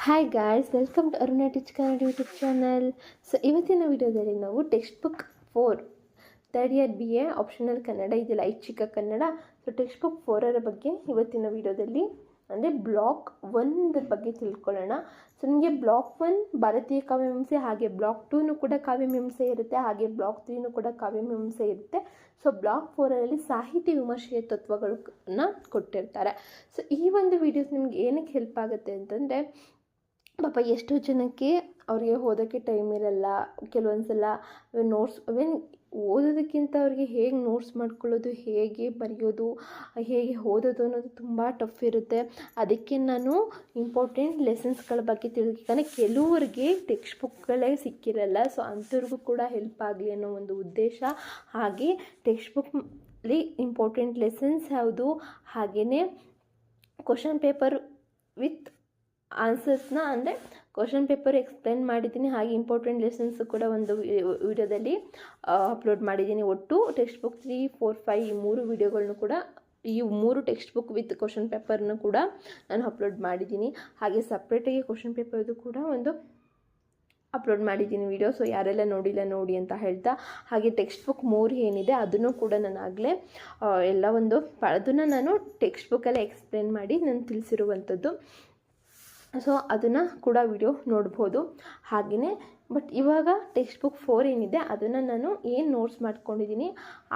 Hi guys, welcome to Aruna teach Kannada YouTube channel. So ಇವತ್ತಿನ ವಿಡಿಯೋದಲ್ಲಿ ನಾವು textbook 4 third year BA optional Kannada ಇದೆಯಲ್ಲ, ಐಚ್ಛಿಕ ಕನ್ನಡ. ಸೊ ಟೆಕ್ಸ್ಟ್ ಬುಕ್ 4 ಬಗ್ಗೆ ಇವತ್ತಿನ ವಿಡಿಯೋದಲ್ಲಿ ಅಂದರೆ ಬ್ಲಾಕ್ 1 ಬಗ್ಗೆ ತಿಳ್ಕೊಳ್ಳೋಣ. ಸೊ ನಿಮಗೆ ಬ್ಲಾಕ್ 1 ಭಾರತೀಯ ಕಾವ್ಯಮೀಮಾಂಸೆ, ಹಾಗೆ ಬ್ಲಾಕ್ 2 ಕೂಡ ಕಾವ್ಯಮೀಮಾಂಸೆ ಇರುತ್ತೆ, ಹಾಗೆ ಬ್ಲಾಕ್ 3 ಕೂಡ ಕಾವ್ಯಮೀಮಾಂಸೆ ಇರುತ್ತೆ. ಸೊ ಬ್ಲಾಕ್ 4 ಸಾಹಿತ್ಯ ವಿಮರ್ಶೆಯ ತತ್ವಗಳನ್ನ ಕೊಟ್ಟಿರ್ತಾರೆ. ಸೊ ಈ ಒಂದು ವಿಡಿಯೋಸ್ ನಿಮ್ಗೆ ಏನಕ್ಕೆ ಹೆಲ್ಪ್ ಆಗುತ್ತೆ ಅಂತಂದರೆ, ಪಾಪ ಎಷ್ಟೋ ಜನಕ್ಕೆ ಅವ್ರಿಗೆ ಓದೋಕ್ಕೆ ಟೈಮ್ ಇರಲ್ಲ. ಕೆಲವೊಂದು ಸಲ ನೋಟ್ಸ್ ಓದೋದಕ್ಕಿಂತ ಅವ್ರಿಗೆ ಹೇಗೆ ನೋಟ್ಸ್ ಮಾಡ್ಕೊಳ್ಳೋದು, ಹೇಗೆ ಬರೆಯೋದು, ಹೇಗೆ ಓದೋದು ಅನ್ನೋದು ತುಂಬ ಟಫ್ ಇರುತ್ತೆ. ಅದಕ್ಕೆ ನಾನು ಇಂಪಾರ್ಟೆಂಟ್ ಲೆಸನ್ಸ್ಗಳ ಬಗ್ಗೆ ತಿಳಿಸ್ತಾನೆ. ಕೆಲವರಿಗೆ ಟೆಕ್ಸ್ಟ್ ಬುಕ್ಗಳೇ ಸಿಕ್ಕಿರಲ್ಲ, ಸೊ ಅಂಥವ್ರಿಗೂ ಕೂಡ ಹೆಲ್ಪ್ ಆಗಲಿ ಅನ್ನೋ ಒಂದು ಉದ್ದೇಶ. ಹಾಗೆ ಟೆಕ್ಸ್ಟ್ ಬುಕ್ಲಿ ಇಂಪಾರ್ಟೆಂಟ್ ಲೆಸನ್ಸ್ ಯಾವುದು, ಹಾಗೆಯೇ ಕ್ವಶನ್ ಪೇಪರ್ ವಿತ್ ಆನ್ಸರ್ಸ್ನ ಅಂದರೆ ಕ್ವಶನ್ ಪೇಪರ್ ಎಕ್ಸ್ಪ್ಲೇನ್ ಮಾಡಿದ್ದೀನಿ, ಹಾಗೆ ಇಂಪಾರ್ಟೆಂಟ್ ಲೆಸನ್ಸ್ ಕೂಡ ಒಂದು ವಿಡಿಯೋದಲ್ಲಿ ಅಪ್ಲೋಡ್ ಮಾಡಿದ್ದೀನಿ. ಒಟ್ಟು ಟೆಕ್ಸ್ಟ್ ಬುಕ್ 3, 4, 5 ಈ 3 ವಿಡಿಯೋಗಳನ್ನು ಕೂಡ, ಈ 3 ಟೆಕ್ಸ್ಟ್ ಬುಕ್ ವಿತ್ ಕ್ವಶನ್ ಪೇಪರ್ನ ಕೂಡ ನಾನು ಅಪ್ಲೋಡ್ ಮಾಡಿದ್ದೀನಿ. ಹಾಗೆ ಸಪ್ರೇಟಾಗಿ ಕ್ವಶನ್ ಪೇಪರ್ದು ಕೂಡ ಒಂದು ಅಪ್ಲೋಡ್ ಮಾಡಿದ್ದೀನಿ ವಿಡಿಯೋ. ಸೊ ಯಾರೆಲ್ಲ ನೋಡಿಲ್ಲ ನೋಡಿ ಅಂತ ಹೇಳ್ತಾ, ಹಾಗೆ ಟೆಕ್ಸ್ಟ್ ಬುಕ್ 3 ಏನಿದೆ ಅದನ್ನು ಕೂಡ ನಾನು ಆಗಲೇ ಎಲ್ಲ ಒಂದು ಅದನ್ನು ನಾನು ಟೆಕ್ಸ್ಟ್ ಬುಕ್ಕಲ್ಲೇ ಎಕ್ಸ್ಪ್ಲೇನ್ ಮಾಡಿ ನಾನು ತಿಳಿಸಿರುವಂಥದ್ದು. ಸೊ ಅದನ್ನು ಕೂಡ ವಿಡಿಯೋ ನೋಡ್ಬೋದು. ಹಾಗೆಯೇ ಬಟ್ ಇವಾಗ ಟೆಕ್ಸ್ಟ್ ಬುಕ್ 4 ಏನಿದೆ ಅದನ್ನು ನಾನು ಏನು ನೋಟ್ಸ್ ಮಾಡ್ಕೊಂಡಿದ್ದೀನಿ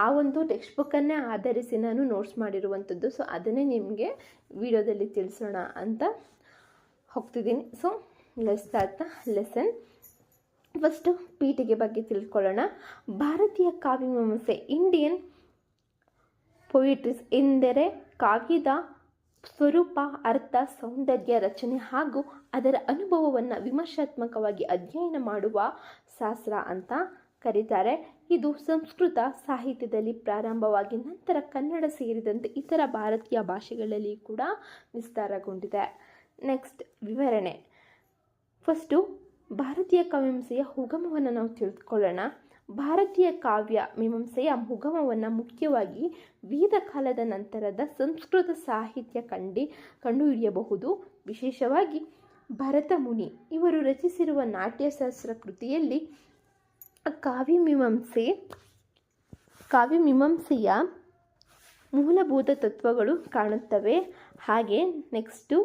ಆ ಒಂದು ಟೆಕ್ಸ್ಟ್ ಬುಕ್ಕನ್ನೇ ಆಧರಿಸಿ ನಾನು ನೋಟ್ಸ್ ಮಾಡಿರುವಂಥದ್ದು. ಸೊ ಅದನ್ನೇ ನಿಮಗೆ ವಿಡಿಯೋದಲ್ಲಿ ತಿಳಿಸೋಣ ಅಂತ ಹೋಗ್ತಿದ್ದೀನಿ. So let's start the lesson. First ಪೀಠಿಗೆ ಬಗ್ಗೆ ತಿಳ್ಕೊಳ್ಳೋಣ. ಭಾರತೀಯ ಕಾವ್ಯಮೀಮಾಂಸೆ, ಇಂಡಿಯನ್ ಪೊಯಿಟ್ರೀಸ್ ಎಂದರೆ ಕಾವ್ಯದ ಸ್ವರೂಪ, ಅರ್ಥ, ಸೌಂದರ್ಯ, ರಚನೆ ಹಾಗೂ ಅದರ ಅನುಭವವನ್ನು ವಿಮರ್ಶಾತ್ಮಕವಾಗಿ ಅಧ್ಯಯನ ಮಾಡುವ ಶಾಸ್ತ್ರ ಅಂತ ಕರೀತಾರೆ. ಇದು ಸಂಸ್ಕೃತ ಸಾಹಿತ್ಯದಲ್ಲಿ ಪ್ರಾರಂಭವಾಗಿ ನಂತರ ಕನ್ನಡ ಸೇರಿದಂತೆ ಇತರ ಭಾರತೀಯ ಭಾಷೆಗಳಲ್ಲಿ ಕೂಡ ವಿಸ್ತಾರಗೊಂಡಿದೆ. ನೆಕ್ಸ್ಟ್ ವಿವರಣೆ. ಫಸ್ಟು ಭಾರತೀಯ ಕಾವ್ಯಮೀಮಾಂಸೆಯ ಉಗಮವನ್ನು ನಾವು ತಿಳ್ಕೊಳ್ಳೋಣ. ಭಾರತೀಯ ಕಾವ್ಯ ಮೀಮಾಂಸೆಯ ಉಗಮವನ್ನು ಮುಖ್ಯವಾಗಿ ವೇದ ಕಾಲದ ನಂತರದ ಸಂಸ್ಕೃತ ಸಾಹಿತ್ಯ ಕಂಡುಹಿಡಿಯಬಹುದು. ವಿಶೇಷವಾಗಿ ಭರತ ಮುನಿ ಇವರು ರಚಿಸಿರುವ ನಾಟ್ಯಶಾಸ್ತ್ರ ಕೃತಿಯಲ್ಲಿ ಕಾವ್ಯಮೀಮಾಂಸೆಯ ಮೂಲಭೂತ ತತ್ವಗಳು ಕಾಣುತ್ತವೆ. ಹಾಗೆ ನೆಕ್ಸ್ಟು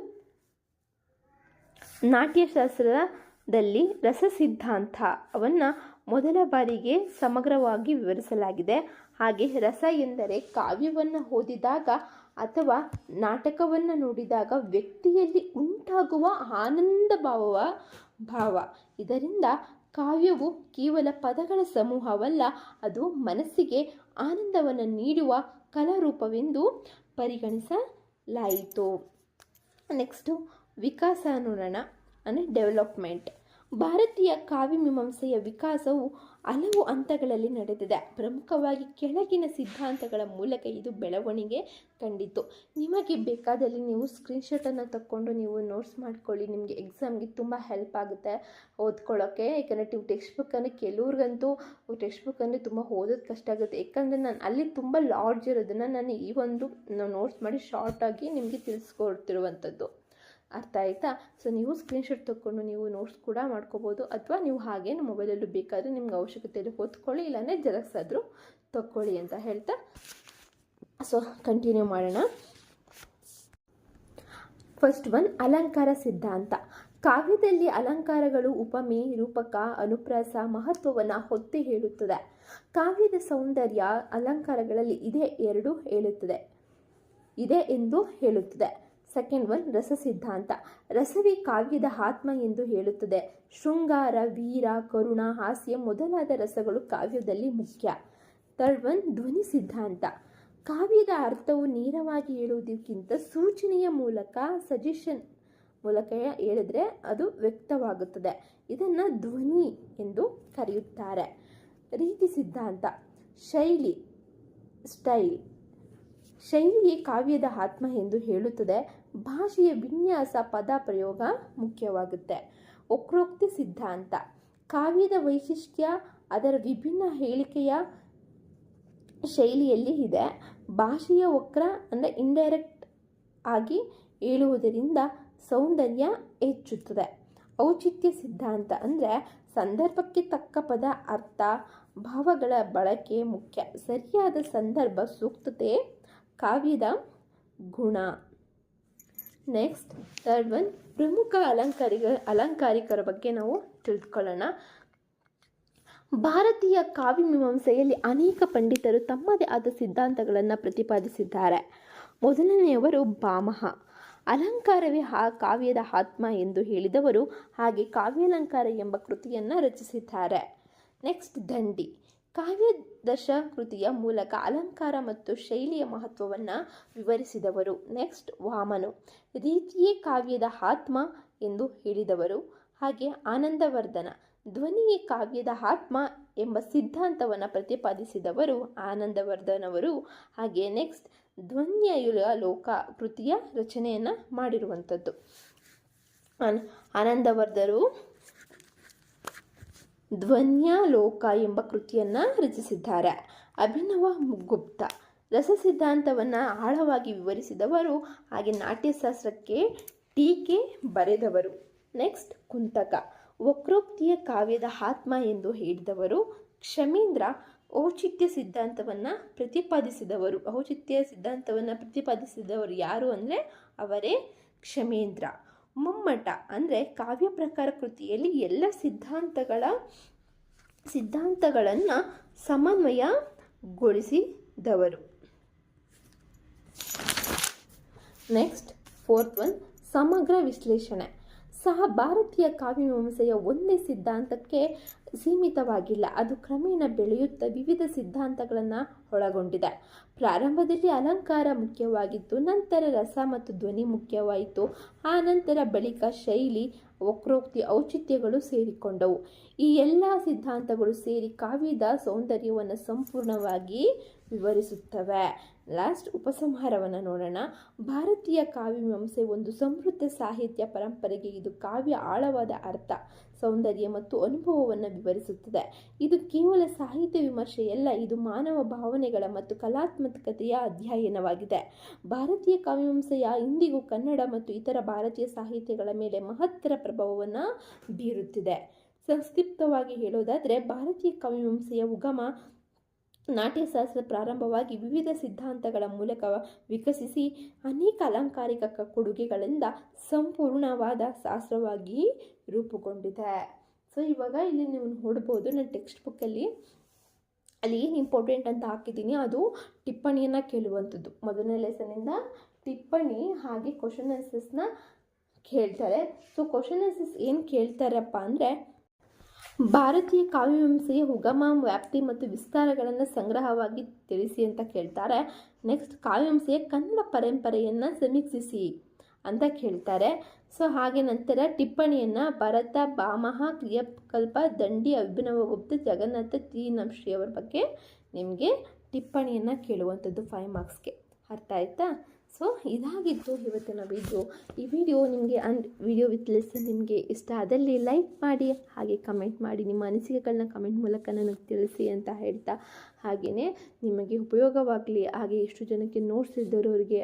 ನಾಟ್ಯಶಾಸ್ತ್ರದಲ್ಲಿ ರಸ ಸಿದ್ಧಾಂತವನ್ನು ಮೊದಲ ಬಾರಿಗೆ ಸಮಗ್ರವಾಗಿ ವಿವರಿಸಲಾಗಿದೆ. ಹಾಗೆ ರಸ ಎಂದರೆ ಕಾವ್ಯವನ್ನು ಓದಿದಾಗ ಅಥವಾ ನಾಟಕವನ್ನು ನೋಡಿದಾಗ ವ್ಯಕ್ತಿಯಲ್ಲಿ ಉಂಟಾಗುವ ಆನಂದ ಭಾವ. ಇದರಿಂದ ಕಾವ್ಯವು ಕೇವಲ ಪದಗಳ ಸಮೂಹವಲ್ಲ, ಅದು ಮನಸ್ಸಿಗೆ ಆನಂದವನ್ನು ನೀಡುವ ಕಲಾರೂಪವೆಂದು ಪರಿಗಣಿಸಲಾಯಿತು. ನೆಕ್ಸ್ಟು ವಿಕಾಸ ನೋಡೋಣ, ಅಂದರೆ ಡೆವಲಪ್ಮೆಂಟ್. ಭಾರತೀಯ ಕಾವ್ಯಮೀಮಾಂಸೆಯ ವಿಕಾಸವು ಹಲವು ಹಂತಗಳಲ್ಲಿ ನಡೆದಿದೆ. ಪ್ರಮುಖವಾಗಿ ಕೆಳಗಿನ ಸಿದ್ಧಾಂತಗಳ ಮೂಲಕ ಇದು ಬೆಳವಣಿಗೆ ಕಂಡಿತು. ನಿಮಗೆ ಬೇಕಾದಲ್ಲಿ ನೀವು ಸ್ಕ್ರೀನ್ಶಾಟನ್ನು ತಕ್ಕೊಂಡು ನೀವು ನೋಟ್ಸ್ ಮಾಡ್ಕೊಳ್ಳಿ, ನಿಮಗೆ ಎಕ್ಸಾಮ್ಗೆ ತುಂಬ ಹೆಲ್ಪ್ ಆಗುತ್ತೆ ಓದ್ಕೊಳ್ಳೋಕ್ಕೆ. ಯಾಕಂದರೆ ಟೆಕ್ಸ್ಟ್ ಬುಕ್ಕನ್ನು ಕೆಲವ್ರಿಗಂತೂ ಟೆಕ್ಸ್ಟ್ ಬುಕ್ಕನ್ನು ತುಂಬ ಓದೋದು ಕಷ್ಟ ಆಗುತ್ತೆ. ಯಾಕಂದರೆ ನಾನು ಅಲ್ಲಿ ತುಂಬ ಲಾರ್ಜ್ ಇರೋದನ್ನು ನಾನು ಈ ಒಂದು ನೋಟ್ಸ್ ಮಾಡಿ ಶಾರ್ಟಾಗಿ ನಿಮಗೆ ತಿಳಿಸ್ಕೊಡ್ತಿರುವಂಥದ್ದು. ಅರ್ಥ ಆಯಿತಾ? ಸೊ ನೀವು ಸ್ಕ್ರೀನ್ಶಾಟ್ ತೊಗೊಂಡು ನೀವು ನೋಟ್ಸ್ ಕೂಡ ಮಾಡ್ಕೋಬೋದು, ಅಥವಾ ನೀವು ಹಾಗೆ ಮೊಬೈಲಲ್ಲೂ ಬೇಕಾದರೆ ನಿಮ್ಗೆ ಅವಶ್ಯಕತೆಯಲ್ಲಿ ಓದ್ಕೊಳ್ಳಿ, ಇಲ್ಲಾಂದರೆ ಜೆರಾಕ್ಸ್ ಆದರೂ ತೊಗೊಳ್ಳಿ ಅಂತ ಹೇಳ್ತಾ ಸೊ ಕಂಟಿನ್ಯೂ ಮಾಡೋಣ. ಫಸ್ಟ್ ಒನ್, ಅಲಂಕಾರ ಸಿದ್ಧಾಂತ. ಕಾವ್ಯದಲ್ಲಿ ಅಲಂಕಾರಗಳು ಉಪಮೆ, ರೂಪಕ, ಅನುಪ್ರಾಸ ಮಹತ್ವವನ್ನು ಹೊತ್ತಿ ಹೇಳುತ್ತದೆ. ಕಾವ್ಯದ ಸೌಂದರ್ಯ ಅಲಂಕಾರಗಳಲ್ಲಿ ಇದೆ ಎಂದು ಹೇಳುತ್ತದೆ. ಸೆಕೆಂಡ್ ಒನ್, ರಸ ಸಿದ್ಧಾಂತ. ರಸವೇ ಕಾವ್ಯದ ಆತ್ಮ ಎಂದು ಹೇಳುತ್ತದೆ. ಶೃಂಗಾರ, ವೀರ, ಕರುಣ, ಹಾಸ್ಯ ಮೊದಲಾದ ರಸಗಳು ಕಾವ್ಯದಲ್ಲಿ ಮುಖ್ಯ. ಥರ್ಡ್ ಒನ್, ಧ್ವನಿ ಸಿದ್ಧಾಂತ. ಕಾವ್ಯದ ಅರ್ಥವು ನೇರವಾಗಿ ಹೇಳುವುದಕ್ಕಿಂತ ಸೂಚನೆಯ ಮೂಲಕ, ಸಜೆಷನ್ ಮೂಲಕ ಹೇಳಿದ್ರೆ ಅದು ವ್ಯಕ್ತವಾಗುತ್ತದೆ. ಇದನ್ನು ಧ್ವನಿ ಎಂದು ಕರೆಯುತ್ತಾರೆ. ರೀತಿ ಸಿದ್ಧಾಂತ. ಶೈಲಿಯೇ ಕಾವ್ಯದ ಆತ್ಮ ಎಂದು ಹೇಳುತ್ತದೆ. ಭಾಷೆಯ ವಿನ್ಯಾಸ, ಪದ ಪ್ರಯೋಗ ಮುಖ್ಯವಾಗುತ್ತೆ. ವಕ್ರೋಕ್ತಿ ಸಿದ್ಧಾಂತ. ಕಾವ್ಯದ ವೈಶಿಷ್ಟ್ಯ ಅದರ ವಿಭಿನ್ನ ಹೇಳಿಕೆಯ ಶೈಲಿಯಲ್ಲಿ ಇದೆ. ಭಾಷೆಯ ವಕ್ರ ಅಂದರೆ ಇಂಡೈರೆಕ್ಟ್ ಆಗಿ ಹೇಳುವುದರಿಂದ ಸೌಂದರ್ಯ ಹೆಚ್ಚುತ್ತದೆ. ಔಚಿತ್ಯ ಸಿದ್ಧಾಂತ ಅಂದರೆ ಸಂದರ್ಭಕ್ಕೆ ತಕ್ಕ ಪದ, ಅರ್ಥ, ಭಾವಗಳ ಬಳಕೆ ಮುಖ್ಯ. ಸರಿಯಾದ ಸಂದರ್ಭ ಸೂಕ್ತತೆ ಕಾವ್ಯದ ಗುಣ. ನೆಕ್ಸ್ಟ್ ಥರ್ಡ್ ಒನ್, ಪ್ರಮುಖ ಅಲಂಕಾರಿಕರ ಬಗ್ಗೆ ನಾವು ತಿಳಿದುಕೊಳ್ಳೋಣ. ಭಾರತೀಯ ಕಾವ್ಯಮೀಮಾಂಸೆಯಲ್ಲಿ ಅನೇಕ ಪಂಡಿತರು ತಮ್ಮದೇ ಆದ ಸಿದ್ಧಾಂತಗಳನ್ನು ಪ್ರತಿಪಾದಿಸಿದ್ದಾರೆ. ಮೊದಲನೆಯವರು ಭಾಮಹ. ಅಲಂಕಾರವೇ ಕಾವ್ಯದ ಆತ್ಮ ಎಂದು ಹೇಳಿದವರು. ಹಾಗೆ ಕಾವ್ಯಾಲಂಕಾರ ಎಂಬ ಕೃತಿಯನ್ನು ರಚಿಸಿದ್ದಾರೆ. ನೆಕ್ಸ್ಟ್ ದಂಡಿ. ಕಾವ್ಯದಶ ಕೃತಿಯ ಮೂಲಕ ಅಲಂಕಾರ ಮತ್ತು ಶೈಲಿಯ ಮಹತ್ವವನ್ನು ವಿವರಿಸಿದವರು. ನೆಕ್ಸ್ಟ್ ವಾಮನು. ರೀತಿಯೇ ಕಾವ್ಯದ ಆತ್ಮ ಎಂದು ಹೇಳಿದವರು. ಹಾಗೆ ಆನಂದವರ್ಧನ. ಧ್ವನಿಯೇ ಕಾವ್ಯದ ಆತ್ಮ ಎಂಬ ಸಿದ್ಧಾಂತವನ್ನು ಪ್ರತಿಪಾದಿಸಿದವರು ಆನಂದವರ್ಧನವರು. ಹಾಗೆ ನೆಕ್ಸ್ಟ್ ಧ್ವನ್ಯಯುಗ ಲೋಕ ಕೃತಿಯ ರಚನೆಯನ್ನು ಮಾಡಿರುವಂಥದ್ದು ಆನಂದವರ್ಧನರು ಧ್ವನ್ಯಾಲೋಕ ಎಂಬ ಕೃತಿಯನ್ನು ರಚಿಸಿದ್ದಾರೆ. ಅಭಿನವ ಗುಪ್ತ ರಸ ಸಿದ್ಧಾಂತವನ್ನು ಆಳವಾಗಿ ವಿವರಿಸಿದವರು. ಹಾಗೆ ನಾಟ್ಯಶಾಸ್ತ್ರಕ್ಕೆ ಟೀಕೆ ಬರೆದವರು. ನೆಕ್ಸ್ಟ್ ಕುಂತಕ. ವಕ್ರೋಕ್ತಿಯ ಕಾವ್ಯದ ಆತ್ಮ ಎಂದು ಹೇಳಿದವರು. ಕ್ಷಮೇಂದ್ರ ಔಚಿತ್ಯ ಸಿದ್ಧಾಂತವನ್ನು ಪ್ರತಿಪಾದಿಸಿದವರು ಯಾರು ಅಂದರೆ ಅವರೇ ಕ್ಷಮೇಂದ್ರ. ಮಮ್ಮಟ ಅಂದರೆ ಕಾವ್ಯ ಪ್ರಕಾರ ಕೃತಿಯಲ್ಲಿ ಎಲ್ಲ ಸಿದ್ಧಾಂತಗಳನ್ನು ಸಮನ್ವಯಗೊಳಿಸಿದವರು. ನೆಕ್ಸ್ಟ್ ಫೋರ್ತ್ ಒನ್, ಸಮಗ್ರ ವಿಶ್ಲೇಷಣೆ. ಭಾರತೀಯ ಕಾವ್ಯಮೀಮಾಂಸೆಯ ಒಂದೇ ಸಿದ್ಧಾಂತಕ್ಕೆ ಸೀಮಿತವಾಗಿಲ್ಲ. ಅದು ಕ್ರಮೇಣ ಬೆಳೆಯುತ್ತಾ ವಿವಿಧ ಸಿದ್ಧಾಂತಗಳನ್ನು ಒಳಗೊಂಡಿದೆ. ಪ್ರಾರಂಭದಲ್ಲಿ ಅಲಂಕಾರ ಮುಖ್ಯವಾಗಿತ್ತು, ನಂತರ ರಸ ಮತ್ತು ಧ್ವನಿ ಮುಖ್ಯವಾಯಿತು. ಆ ನಂತರ ಬಳಿಕ ಶೈಲಿ, ವಕ್ರೋಕ್ತಿ, ಔಚಿತ್ಯಗಳು ಸೇರಿಕೊಂಡವು. ಈ ಎಲ್ಲ ಸಿದ್ಧಾಂತಗಳು ಸೇರಿ ಕಾವ್ಯದ ಸೌಂದರ್ಯವನ್ನು ಸಂಪೂರ್ಣವಾಗಿ ವಿವರಿಸುತ್ತವೆ. ಲಾಸ್ಟ್ ಉಪಸಂಹಾರವನ್ನು ನೋಡೋಣ. ಭಾರತೀಯ ಕಾವ್ಯಮೀಮಾಂಸೆ ಒಂದು ಸಮೃದ್ಧ ಸಾಹಿತ್ಯ ಪರಂಪರೆಗೆ. ಇದು ಕಾವ್ಯ ಆಳವಾದ ಅರ್ಥ, ಸೌಂದರ್ಯ ಮತ್ತು ಅನುಭವವನ್ನು ವಿವರಿಸುತ್ತದೆ. ಇದು ಕೇವಲ ಸಾಹಿತ್ಯ ವಿಮರ್ಶೆಯಲ್ಲ, ಇದು ಮಾನವ ಭಾವನೆಗಳ ಮತ್ತು ಕಲಾತ್ಮಕತೆಯ ಅಧ್ಯಯನವಾಗಿದೆ. ಭಾರತೀಯ ಕಾವ್ಯಮೀಮಾಂಸೆಯ ಇಂದಿಗೂ ಕನ್ನಡ ಮತ್ತು ಇತರ ಭಾರತೀಯ ಸಾಹಿತ್ಯಗಳ ಮೇಲೆ ಮಹತ್ತರ ಪ್ರಭಾವವನ್ನು ಬೀರುತ್ತಿದೆ. ಸಂಕ್ಷಿಪ್ತವಾಗಿ ಹೇಳೋದಾದರೆ, ಭಾರತೀಯ ಕಾವ್ಯಮೀಮಾಂಸೆಯ ಉಗಮ ನಾಟ್ಯಶಾಸ್ತ್ರ ಪ್ರಾರಂಭವಾಗಿ ವಿವಿಧ ಸಿದ್ಧಾಂತಗಳ ಮೂಲಕ ವಿಕಸಿಸಿ ಅನೇಕ ಅಲಂಕಾರಿಕ ಕೊಡುಗೆಗಳಿಂದ ಸಂಪೂರ್ಣವಾದ ಶಾಸ್ತ್ರವಾಗಿ ರೂಪುಗೊಂಡಿದೆ. ಸೊ ಇವಾಗ ಇಲ್ಲಿ ನೀವು ನೋಡ್ಬೋದು, ನನ್ನ ಟೆಕ್ಸ್ಟ್ ಬುಕ್ಕಲ್ಲಿ ಅಲ್ಲಿ ಏನು ಇಂಪಾರ್ಟೆಂಟ್ ಅಂತ ಹಾಕಿದ್ದೀನಿ ಅದು ಟಿಪ್ಪಣಿಯನ್ನು ಕೇಳುವಂಥದ್ದು. ಮೊದಲನೇ ಲೆಸನಿಂದ ಟಿಪ್ಪಣಿ ಹಾಗೆ ಕ್ವಶನ್ ಆನ್ಸರ್ಸ್ನ ಕೇಳ್ತಾರೆ. ಸೊ ಕ್ವಶನ್ ಆನ್ಸರ್ಸ್ ಏನು ಕೇಳ್ತಾರಪ್ಪ ಅಂದರೆ, ಭಾರತೀಯ ಕಾವ್ಯಮೀಮಾಂಸೆಯ ಉಗಮ, ವ್ಯಾಪ್ತಿ ಮತ್ತು ವಿಸ್ತಾರಗಳನ್ನು ಸಂಗ್ರಹವಾಗಿ ತಿಳಿಸಿ ಅಂತ ಕೇಳ್ತಾರೆ. ನೆಕ್ಸ್ಟ್ ಕಾವ್ಯಮೀಮಾಂಸೆಯ ಕನ್ನಡ ಪರಂಪರೆಯನ್ನು ಸಮೀಕ್ಷಿಸಿ ಅಂತ ಕೇಳ್ತಾರೆ. ಸೊ ಹಾಗೆ ನಂತರ ಟಿಪ್ಪಣಿಯನ್ನು ಭರತ, ಭಾಮಹ, ಕ್ರಿಯಾಕಲ್ಪ, ದಂಡಿ, ಅಭಿನವಗುಪ್ತ, ಜಗನ್ನಾಥ, ತೀನಂಶ್ರೀ ಅವರ ಬಗ್ಗೆ ನಿಮಗೆ ಟಿಪ್ಪಣಿಯನ್ನು ಕೇಳುವಂಥದ್ದು 5 ಮಾರ್ಕ್ಸ್ಗೆ. ಅರ್ಥ ಆಯ್ತಾ? ಸೊ ಇದಾಗಿತ್ತು ಇವತ್ತಿನ ವಿಡಿಯೋ. ಈ ವಿಡಿಯೋ ನಿಮಗೆ ವಿಡಿಯೋ ವಿತ್ ಲೆಸನ್ ನಿಮಗೆ ಇಷ್ಟ ಆದಲ್ಲಿ ಲೈಕ್ ಮಾಡಿ, ಹಾಗೆ ಕಮೆಂಟ್ ಮಾಡಿ, ನಿಮ್ಮ ಅನಿಸಿಕೆಗಳನ್ನ ಕಮೆಂಟ್ ಮೂಲಕ ನನಗೆ ತಿಳಿಸಿ ಅಂತ ಹೇಳ್ತಾ, ಹಾಗೆಯೇ ನಿಮಗೆ ಉಪಯೋಗವಾಗಲಿ, ಹಾಗೆ ಎಷ್ಟು ಜನಕ್ಕೆ ನೋಟ್ಸ್ ಇಲ್ದಿರೋರಿಗೆ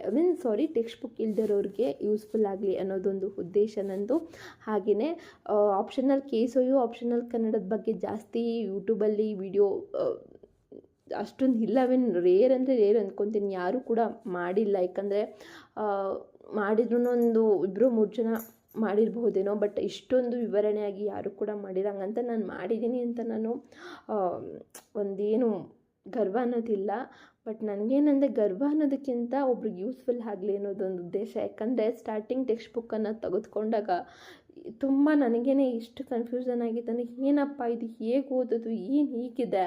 ಟೆಕ್ಸ್ಟ್ ಬುಕ್ ಇಲ್ದಿರೋರಿಗೆ ಯೂಸ್ಫುಲ್ ಆಗಲಿ ಅನ್ನೋದೊಂದು ಉದ್ದೇಶ ನಂದು. ಹಾಗೆಯೇ ಆಪ್ಷನಲ್ KSOU ಆಪ್ಷನಲ್ ಕನ್ನಡದ ಬಗ್ಗೆ ಜಾಸ್ತಿ ಯೂಟ್ಯೂಬಲ್ಲಿ ವಿಡಿಯೋ ಅಷ್ಟೊಂದು ಇಲ್ಲವೇನು, ರೇರ್ ಅಂದ್ಕೊತೀನಿ. ಯಾರೂ ಕೂಡ ಮಾಡಿಲ್ಲ, ಯಾಕಂದರೆ ಮಾಡಿದ್ರೂ ಒಂದು 2-3 ಜನ ಮಾಡಿರ್ಬಹುದೇನೋ, ಬಟ್ ಇಷ್ಟೊಂದು ವಿವರಣೆಯಾಗಿ ಯಾರೂ ಕೂಡ ಮಾಡಿಲ್ಲ. ಹಂಗಂತ ನಾನು ಮಾಡಿದ್ದೀನಿ ಅಂತ ನಾನು ಒಂದೇನು ಗರ್ವ ಅನ್ನೋದಿಲ್ಲ. ಬಟ್ ನನಗೇನಂದರೆ ಗರ್ವ ಅನ್ನೋದಕ್ಕಿಂತ ಒಬ್ರಿಗೆ ಯೂಸ್ಫುಲ್ ಆಗಲಿ ಅನ್ನೋದೊಂದು ಉದ್ದೇಶ. ಯಾಕಂದರೆ ಸ್ಟಾರ್ಟಿಂಗ್ ಟೆಕ್ಸ್ಟ್ ಬುಕ್ಕನ್ನು ತೆಗೆದುಕೊಂಡಾಗ ತುಂಬ ನನಗೇನೆ ಇಷ್ಟು ಕನ್ಫ್ಯೂಷನ್ ಆಗಿತ್ತು. ಏನಪ್ಪ ಇದು, ಹೇಗೆ ಓದೋದು, ಏನು ಹೀಗಿದೆ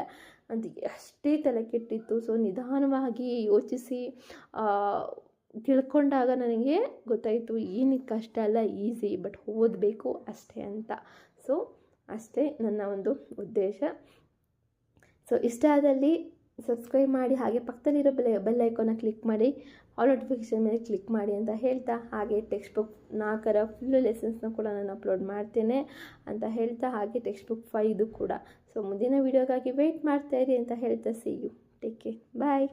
ಅಂತ ಅಷ್ಟೇ ತಲೆ ಕೆಟ್ಟಿತ್ತು. ಸೊ ನಿಧಾನವಾಗಿ ಯೋಚಿಸಿ ತಿಳ್ಕೊಂಡಾಗ ನನಗೆ ಗೊತ್ತಾಯಿತು, ಏನಿದು ಕಷ್ಟ ಅಲ್ಲ, ಈಸಿ, ಬಟ್ ಓದಬೇಕು ಅಷ್ಟೇ ಅಂತ. ಸೊ ಅಷ್ಟೇ ನನ್ನ ಒಂದು ಉದ್ದೇಶ. ಸೊ ಇಷ್ಟ ಆದಲ್ಲಿ ಸಬ್ಸ್ಕ್ರೈಬ್ ಮಾಡಿ, ಹಾಗೆ ಪಕ್ಕದಲ್ಲಿರೋ ಬೆಲ್ ಐಕಾನ್ನ ಕ್ಲಿಕ್ ಮಾಡಿ, ಆಲ್ ನೋಟಿಫಿಕೇಷನ್ ಮೇಲೆ ಕ್ಲಿಕ್ ಮಾಡಿ ಅಂತ ಹೇಳ್ತಾ, ಹಾಗೆ ಟೆಕ್ಸ್ಟ್ ಬುಕ್ 4ರ ಫುಲ್ ಲೆಸನ್ಸ್ನ ಕೂಡ ನಾನು ಅಪ್ಲೋಡ್ ಮಾಡ್ತೇನೆ ಅಂತ ಹೇಳ್ತಾ, ಹಾಗೆ ಟೆಕ್ಸ್ಟ್ ಬುಕ್ 5 ಕೂಡ. ಸೊ ಮುಂದಿನ ವೀಡಿಯೋಗಾಗಿ ವೆಯ್ಟ್ ಮಾಡ್ತಾಯಿರಿ ಅಂತ ಹೇಳ್ತಾ, see you, take care, bye.